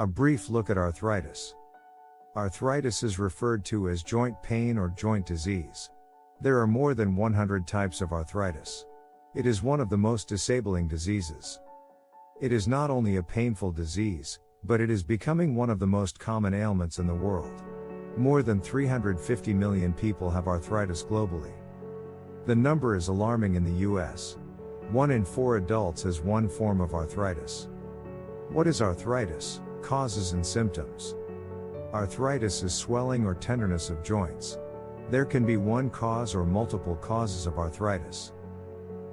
A brief look at arthritis. Arthritis is referred to as joint pain or joint disease. There are more than 100 types of arthritis. It is one of the most disabling diseases. It is not only a painful disease, but it is becoming one of the most common ailments in the world. More than 350 million people have arthritis globally. The number is alarming in the US. 1 in 4 adults has one form of arthritis. What is arthritis? Causes and symptoms. Arthritis is swelling or tenderness of joints. There can be one cause or multiple causes of arthritis.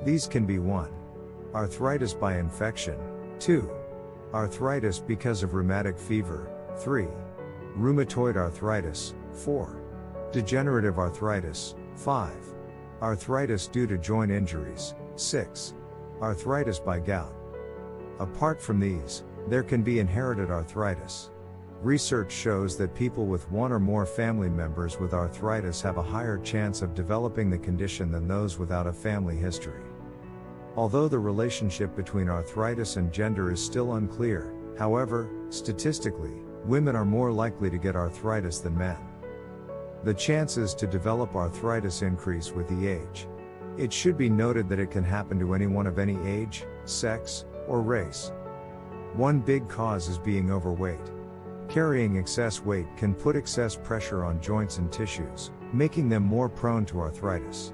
These can be 1. Arthritis by infection. 2. Arthritis because of rheumatic fever. 3. Rheumatoid arthritis. 4. Degenerative arthritis. 5. Arthritis due to joint injuries. 6. Arthritis by gout. Apart from these, there can be inherited arthritis. Research shows that people with one or more family members with arthritis have a higher chance of developing the condition than those without a family history. Although the relationship between arthritis and gender is still unclear, however, statistically, women are more likely to get arthritis than men. The chances to develop arthritis increase with the age. It should be noted that it can happen to anyone of any age, sex, or race. One big cause is being overweight. Carrying excess weight can put excess pressure on joints and tissues, making them more prone to arthritis.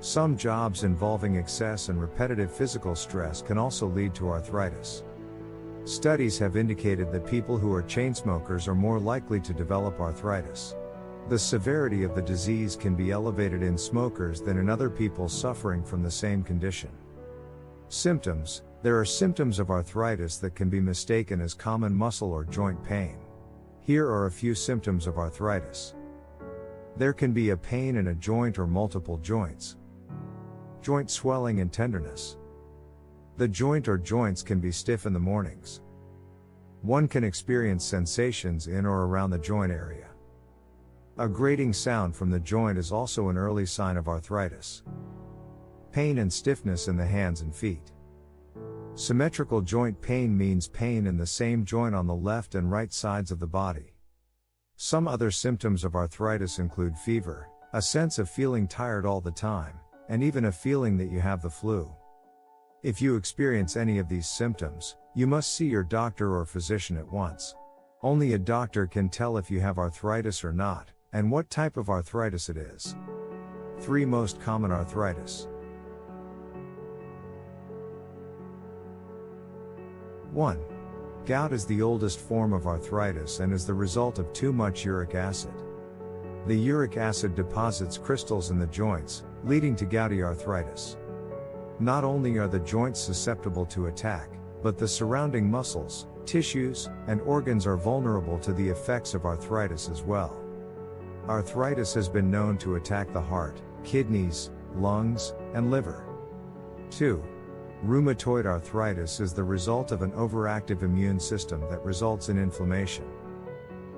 Some jobs involving excess and repetitive physical stress can also lead to arthritis. Studies have indicated that people who are chain smokers are more likely to develop arthritis. The severity of the disease can be elevated in smokers than in other people suffering from the same condition. Symptoms. There are symptoms of arthritis that can be mistaken as common muscle or joint pain. Here are a few symptoms of arthritis. There can be a pain in a joint or multiple joints. Joint swelling and tenderness. The joint or joints can be stiff in the mornings. One can experience sensations in or around the joint area. A grating sound from the joint is also an early sign of arthritis. Pain and stiffness in the hands and feet. Symmetrical joint pain means pain in the same joint on the left and right sides of the body. Some other symptoms of arthritis include fever, a sense of feeling tired all the time, and even a feeling that you have the flu. If you experience any of these symptoms, you must see your doctor or physician at once. Only a doctor can tell if you have arthritis or not, and what type of arthritis it is. 3 most common arthritis. 1. Gout is the oldest form of arthritis and is the result of too much uric acid. The uric acid deposits crystals in the joints, leading to gouty arthritis. Not only are the joints susceptible to attack, but the surrounding muscles, tissues, and organs are vulnerable to the effects of arthritis as well. Arthritis has been known to attack the heart, kidneys, lungs, and liver. 2. Rheumatoid arthritis is the result of an overactive immune system that results in inflammation.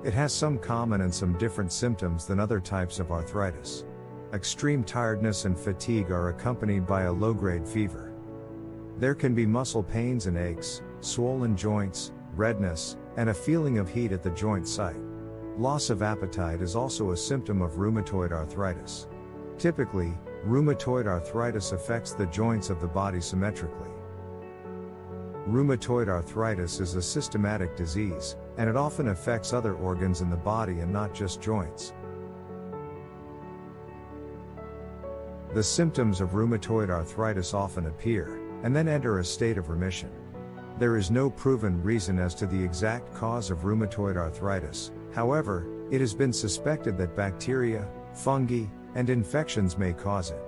It has some common and some different symptoms than other types of arthritis. Extreme tiredness and fatigue are accompanied by a low-grade fever. There can be muscle pains and aches, swollen joints, redness, and a feeling of heat at the joint site. Loss of appetite is also a symptom of rheumatoid arthritis. Typically, rheumatoid arthritis affects the joints of the body symmetrically. Rheumatoid arthritis is a systematic disease, and it often affects other organs in the body and not just joints. The symptoms of rheumatoid arthritis often appear, and then enter a state of remission. There is no proven reason as to the exact cause of rheumatoid arthritis, however, it has been suspected that bacteria, fungi, and infections may cause it.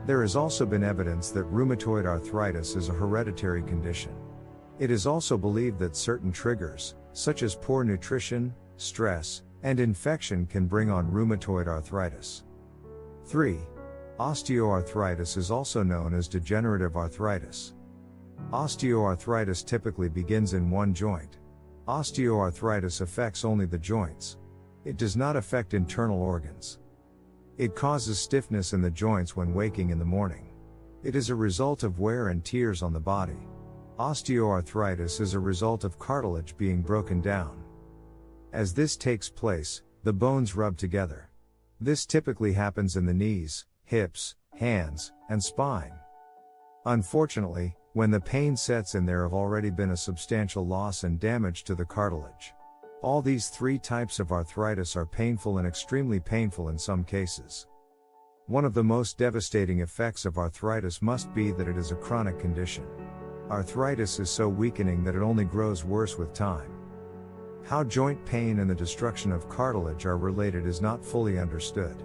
There has also been evidence that rheumatoid arthritis is a hereditary condition. It is also believed that certain triggers, such as poor nutrition, stress, and infection can bring on rheumatoid arthritis. 3. Osteoarthritis is also known as degenerative arthritis. Osteoarthritis typically begins in one joint. Osteoarthritis affects only the joints. It does not affect internal organs. It causes stiffness in the joints when waking in the morning. It is a result of wear and tears on the body. Osteoarthritis is a result of cartilage being broken down. As this takes place, the bones rub together. This typically happens in the knees, hips, hands, and spine. Unfortunately, when the pain sets in, there have already been a substantial loss and damage to the cartilage. All these three types of arthritis are painful and extremely painful in some cases. One of the most devastating effects of arthritis must be that it is a chronic condition. Arthritis is so weakening that it only grows worse with time. How joint pain and the destruction of cartilage are related is not fully understood.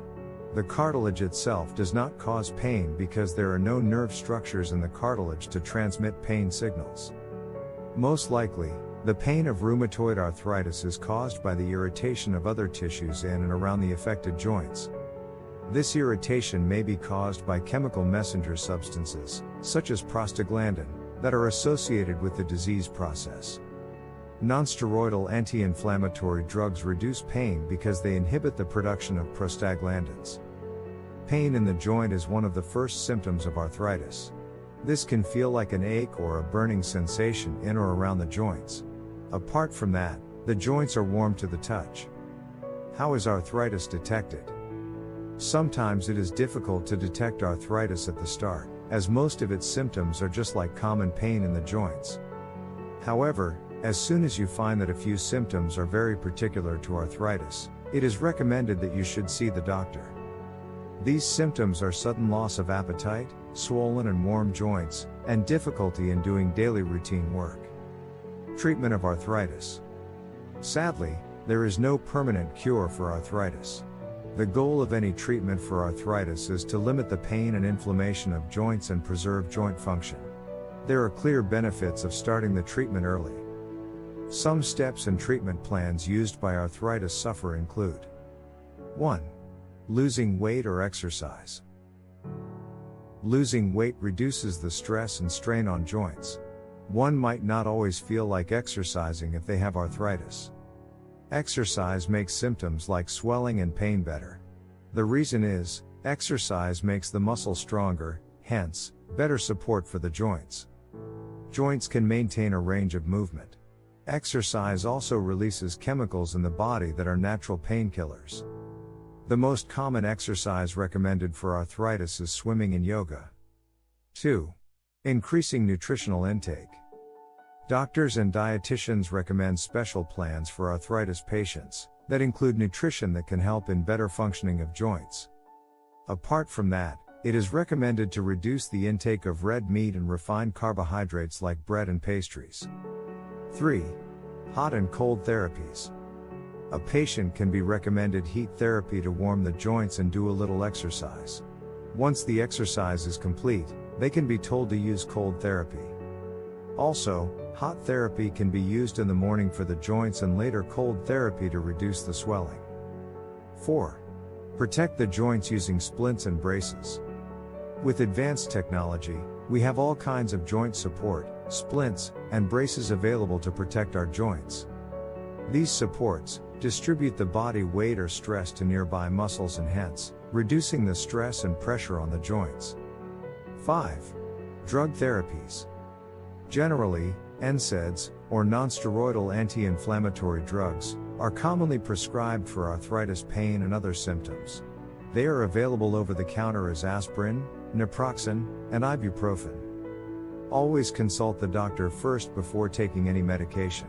The cartilage itself does not cause pain because there are no nerve structures in the cartilage to transmit pain signals. Most likely, the pain of rheumatoid arthritis is caused by the irritation of other tissues in and around the affected joints. This irritation may be caused by chemical messenger substances, such as prostaglandin, that are associated with the disease process. Nonsteroidal anti-inflammatory drugs reduce pain because they inhibit the production of prostaglandins. Pain in the joint is one of the first symptoms of arthritis. This can feel like an ache or a burning sensation in or around the joints. Apart from that, the joints are warm to the touch. How is arthritis detected? Sometimes it is difficult to detect arthritis at the start, as most of its symptoms are just like common pain in the joints. However, as soon as you find that a few symptoms are very particular to arthritis, it is recommended that you should see the doctor. These symptoms are sudden loss of appetite, swollen and warm joints, and difficulty in doing daily routine work. Treatment of arthritis. Sadly, there is no permanent cure for arthritis. The goal of any treatment for arthritis is to limit the pain and inflammation of joints and preserve joint function. There are clear benefits of starting the treatment early. Some steps and treatment plans used by arthritis sufferer include: 1. Losing weight or exercise. Losing weight reduces the stress and strain on joints. One might not always feel like exercising if they have arthritis. Exercise makes symptoms like swelling and pain better. The reason is, exercise makes the muscle stronger, hence, better support for the joints. Joints can maintain a range of movement. Exercise also releases chemicals in the body that are natural painkillers. The most common exercise recommended for arthritis is swimming and yoga. 2. Increasing nutritional intake. Doctors and dietitians recommend special plans for arthritis patients that include nutrition that can help in better functioning of joints. Apart from that, it is recommended to reduce the intake of red meat and refined carbohydrates like bread and pastries. 3. Hot and cold therapies. A patient can be recommended heat therapy to warm the joints and do a little exercise. Once the exercise is complete, they can be told to use cold therapy. Also, hot therapy can be used in the morning for the joints and later cold therapy to reduce the swelling. 4. Protect the joints using splints and braces. With advanced technology, we have all kinds of joint support, splints, and braces available to protect our joints. These supports distribute the body weight or stress to nearby muscles and hence, reducing the stress and pressure on the joints. 5. Drug therapies. Generally, NSAIDs, or nonsteroidal anti-inflammatory drugs, are commonly prescribed for arthritis pain and other symptoms. They are available over the counter as aspirin, naproxen, and ibuprofen. Always consult the doctor first before taking any medication.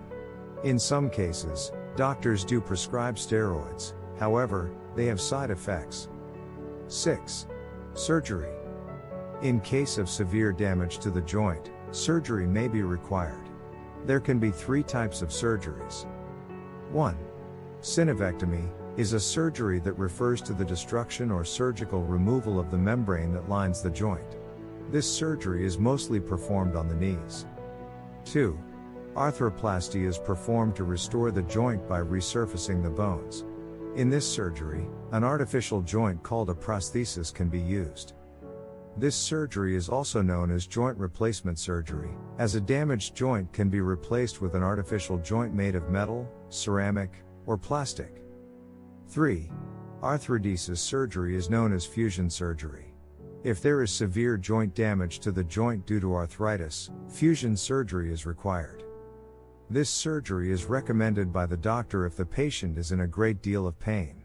In some cases, doctors do prescribe steroids, however, they have side effects. 6. Surgery. In case of severe damage to the joint, surgery may be required. There can be 3 types of surgeries. 1. Synovectomy is a surgery that refers to the destruction or surgical removal of the membrane that lines the joint. This surgery is mostly performed on the knees. 2. Arthroplasty is performed to restore the joint by resurfacing the bones. In this surgery, an artificial joint called a prosthesis can be used. This surgery is also known as joint replacement surgery, as a damaged joint can be replaced with an artificial joint made of metal, ceramic, or plastic. 3. Arthrodesis surgery is known as fusion surgery. If there is severe joint damage to the joint due to arthritis, fusion surgery is required. This surgery is recommended by the doctor if the patient is in a great deal of pain.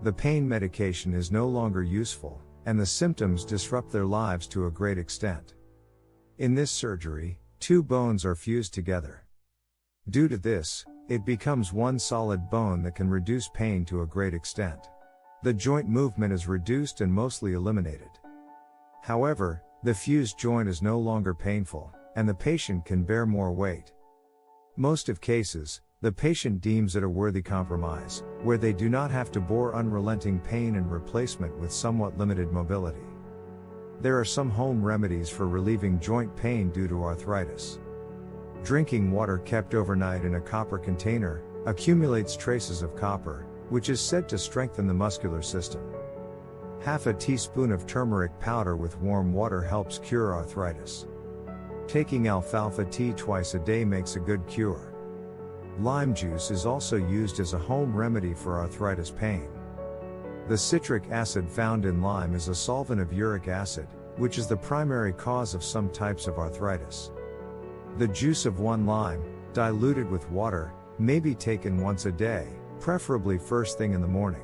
The pain medication is no longer useful, and the symptoms disrupt their lives to a great extent. In this surgery, two bones are fused together. Due to this, it becomes one solid bone that can reduce pain to a great extent. The joint movement is reduced and mostly eliminated. However, the fused joint is no longer painful, and the patient can bear more weight. Most of cases, the patient deems it a worthy compromise, where they do not have to bore unrelenting pain and replacement with somewhat limited mobility. There are some home remedies for relieving joint pain due to arthritis. Drinking water kept overnight in a copper container accumulates traces of copper, which is said to strengthen the muscular system. Half a teaspoon of turmeric powder with warm water helps cure arthritis. Taking alfalfa tea twice a day makes a good cure. Lime juice is also used as a home remedy for arthritis pain. The citric acid found in lime is a solvent of uric acid, which is the primary cause of some types of arthritis. The juice of one lime, diluted with water, may be taken once a day, preferably first thing in the morning.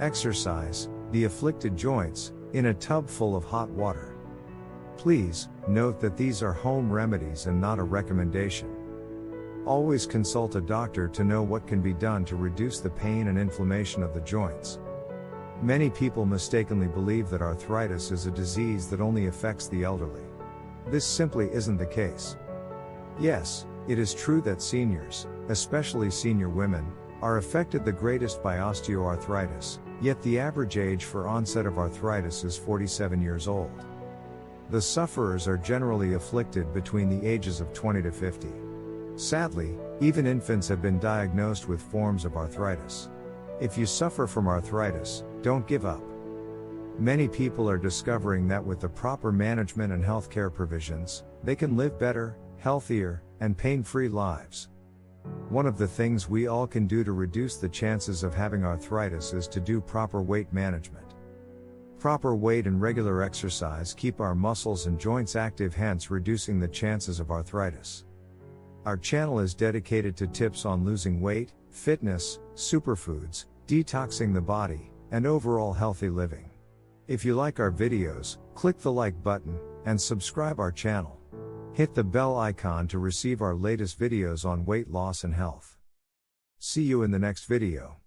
Exercise the afflicted joints in a tub full of hot water. Please note that these are home remedies and not a recommendation. Always consult a doctor to know what can be done to reduce the pain and inflammation of the joints. Many people mistakenly believe that arthritis is a disease that only affects the elderly. This simply isn't the case. Yes, it is true that seniors, especially senior women, are affected the greatest by osteoarthritis, yet the average age for onset of arthritis is 47 years old. The sufferers are generally afflicted between the ages of 20 to 50. Sadly, even infants have been diagnosed with forms of arthritis. If you suffer from arthritis, don't give up. Many people are discovering that with the proper management and healthcare provisions, they can live better, healthier, and pain-free lives. One of the things we all can do to reduce the chances of having arthritis is to do proper weight management. Proper weight and regular exercise keep our muscles and joints active, hence reducing the chances of arthritis. Our channel is dedicated to tips on losing weight, fitness, superfoods, detoxing the body, and overall healthy living. If you like our videos, click the like button, and subscribe our channel. Hit the bell icon to receive our latest videos on weight loss and health. See you in the next video.